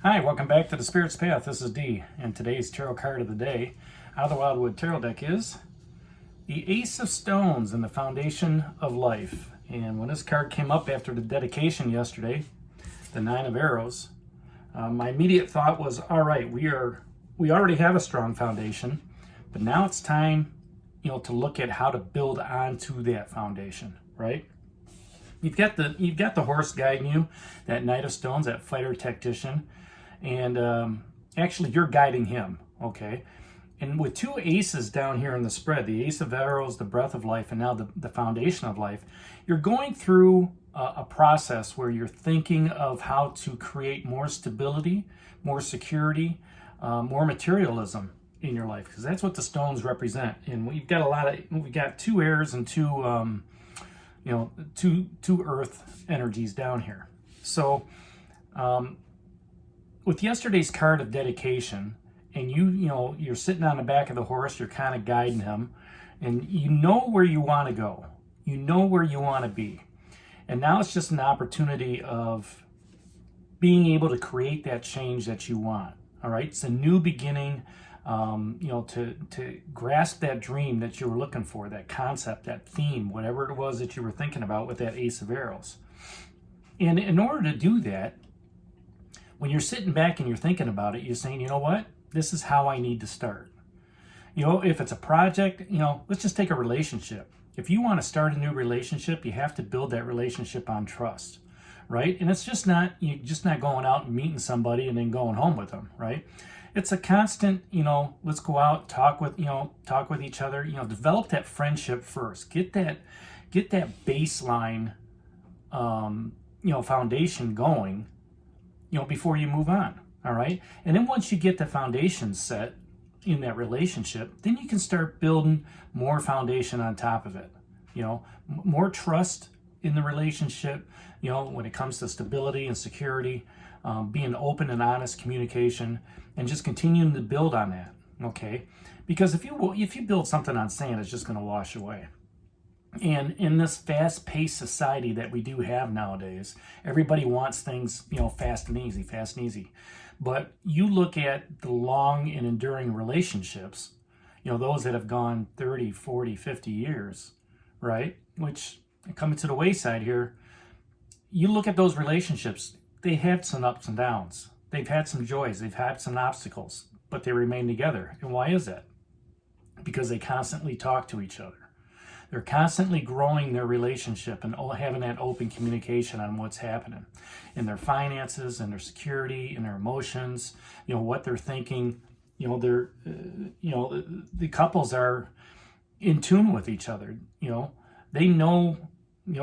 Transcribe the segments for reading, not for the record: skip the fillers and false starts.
Hi, welcome back to the Spirit's Path. This is Dee, and today's tarot card of the day out of the Wildwood Tarot deck is the Ace of Stones and the Foundation of Life. And when this card came up after the dedication yesterday, the Nine of Arrows, my immediate thought was, all right, we already have a strong foundation, but now it's time, to look at how to build onto that foundation, right? You've got the horse guiding you, that Knight of Stones, that fighter tactician, and actually you're guiding him, okay? And with two aces down here in the spread, the Ace of Arrows, the Breath of Life, and now the Foundation of Life, you're going through a process where you're thinking of how to create more stability, more security, more materialism in your life, because that's what the stones represent. And we've got two airs and two earth energies down here. So with yesterday's card of dedication, and you're sitting on the back of the horse, you're kind of guiding him, and you know where you want to go, you know where you want to be, and now it's just an opportunity of being able to create that change that you want. All right, it's a new beginning. To grasp that dream that you were looking for, that concept, that theme, whatever it was that you were thinking about with that Ace of Arrows. And in order to do that, when you're sitting back and you're thinking about it, you're saying, you know what, this is how I need to start. If it's a project, let's just take a relationship. If you want to start a new relationship, you have to build that relationship on trust, right? And it's you're just not going out and meeting somebody and then going home with them, right? It's a constant, let's go out, talk with each other, develop that friendship first. Get that baseline, foundation going, before you move on. All right. And then once you get the foundation set in that relationship, then you can start building more foundation on top of it, more trust in the relationship, when it comes to stability and security, being open and honest communication, and just continuing to build on that, okay? Because if you build something on sand, it's just going to wash away. And in this fast-paced society that we do have nowadays, everybody wants things, fast and easy. But you look at the long and enduring relationships, those that have gone 30, 40, 50 years, right? Which, coming to the wayside here, you look at those relationships, they had some ups and downs. They've had some joys, they've had some obstacles, but they remain together. And why is that? Because they constantly talk to each other. They're constantly growing their relationship and having that open communication on what's happening in their finances and their security and their emotions, what they're thinking. The couples are in tune with each other. They know,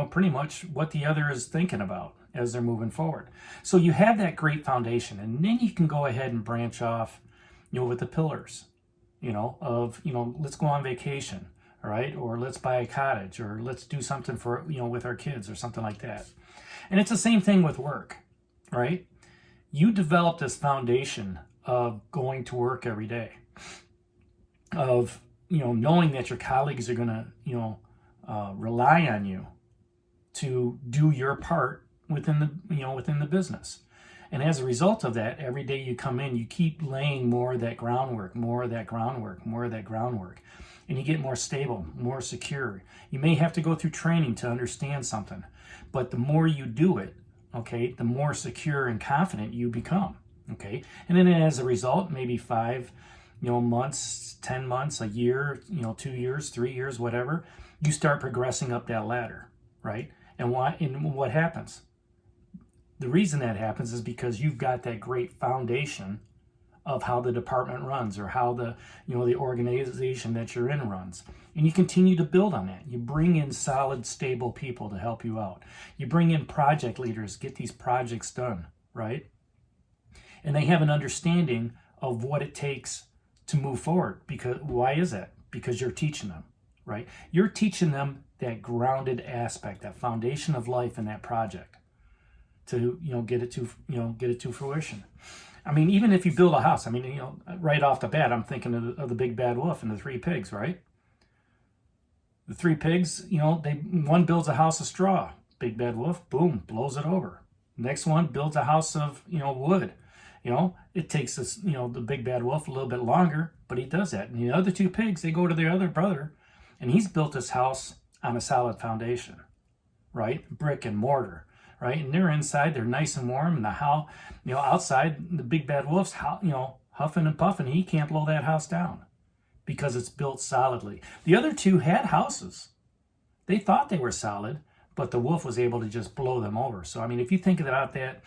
pretty much what the other is thinking about as they're moving forward. So you have that great foundation, and then you can go ahead and branch off, with the pillars, let's go on vacation, all right? Or let's buy a cottage, or let's do something for, with our kids or something like that. And it's the same thing with work, right? You develop this foundation of going to work every day, of, knowing that your colleagues are going to, rely on you to do your part within the business. And as a result of that, every day you come in, you keep laying more of that groundwork, and you get more stable, more secure. You may have to go through training to understand something, but the more you do it, okay, the more secure and confident you become, okay? And then as a result, maybe 5 months, 10 months, a year, 2 years, 3 years, whatever, you start progressing up that ladder, right? And what happens? The reason that happens is because you've got that great foundation of how the department runs, or how the organization that you're in runs. And you continue to build on that. You bring in solid, stable people to help you out. You bring in project leaders, get these projects done, right? And they have an understanding of what it takes to move forward. Because why is that? Because you're teaching them, right? You're teaching them that grounded aspect, that foundation of life in that project, to get it to fruition. I mean, even if you build a house, right off the bat, I'm thinking of the big bad wolf and the 3 pigs, right? The 3 pigs, one builds a house of straw. Big bad wolf, boom, blows it over. Next one builds a house of, wood. You know, it takes this, the big bad wolf a little bit longer, but he does that. And the other two pigs, they go to their other brother, and he's built his house on a solid foundation, right? Brick and mortar, right? And they're inside, they're nice and warm, and the house, outside, the big bad wolf's, huffing and puffing. He can't blow that house down because it's built solidly. The other two had houses. They thought they were solid, but the wolf was able to just blow them over. So, I mean, if you think about that,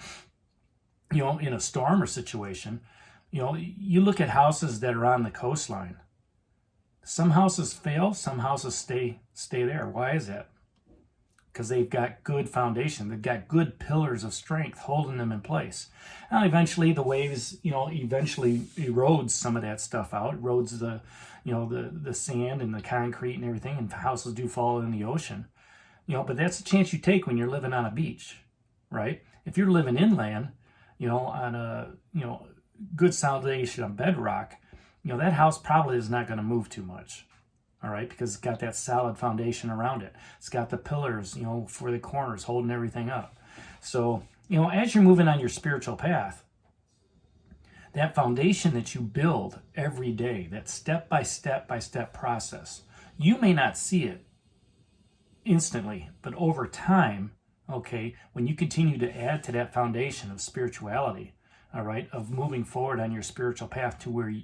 in a storm or situation, you look at houses that are on the coastline. Some houses fail, some houses stay there. Why is that? Because they've got good foundation. They've got good pillars of strength holding them in place. Now, eventually the waves, eventually erodes some of that stuff out, erodes the sand and the concrete and everything, and houses do fall in the ocean. But that's a chance you take when you're living on a beach, right? If you're living inland, on a, good foundation of bedrock, that house probably is not going to move too much, all right? Because it's got that solid foundation around it. It's got the pillars, for the corners holding everything up. So, as you're moving on your spiritual path, that foundation that you build every day, that step-by-step process, you may not see it instantly, but over time, okay, when you continue to add to that foundation of spirituality, all right, of moving forward on your spiritual path to where,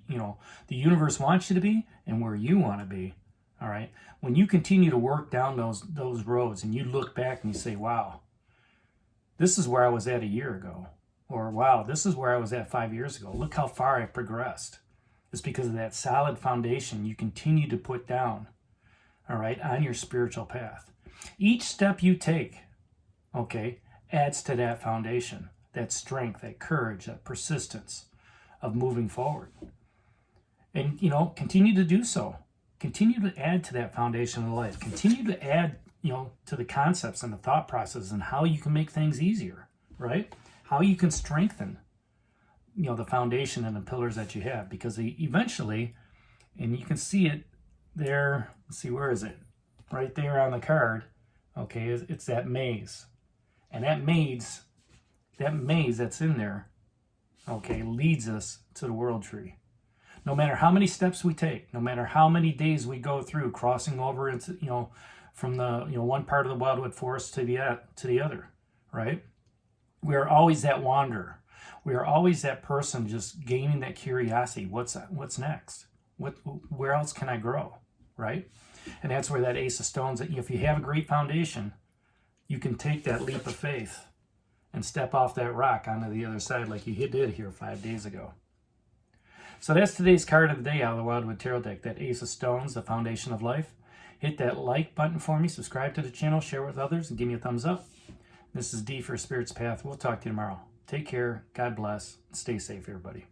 the universe wants you to be and where you want to be, all right, when you continue to work down those roads and you look back and you say, wow, this is where I was at a year ago, or wow, this is where I was at 5 years ago. Look how far I've progressed. It's because of that solid foundation you continue to put down, all right, on your spiritual path. Each step you take, okay, adds to that foundation, that strength, that courage, that persistence of moving forward. And, continue to do so. Continue to add to that foundation of life. Continue to add, to the concepts and the thought process and how you can make things easier, right? How you can strengthen, the foundation and the pillars that you have. Because they eventually, and you can see it there, let's see, where is it? Right there on the card, okay, it's that maze. And that maze that's in there, okay, leads us to the world tree. No matter how many steps we take, no matter how many days we go through crossing over into, from the, one part of the Wildwood Forest to the other, right? We are always that wanderer. We are always that person just gaining that curiosity. What's next? Where else can I grow, right? And that's where that Ace of Stones, if you have a great foundation, you can take that leap of faith and step off that rock onto the other side like you did here 5 days ago. So that's today's card of the day out of the Wildwood Tarot deck, that Ace of Stones, the foundation of life. Hit that like button for me, subscribe to the channel, share with others, and give me a thumbs up. This is D for Spirit's Path. We'll talk to you tomorrow. Take care, God bless, stay safe, everybody.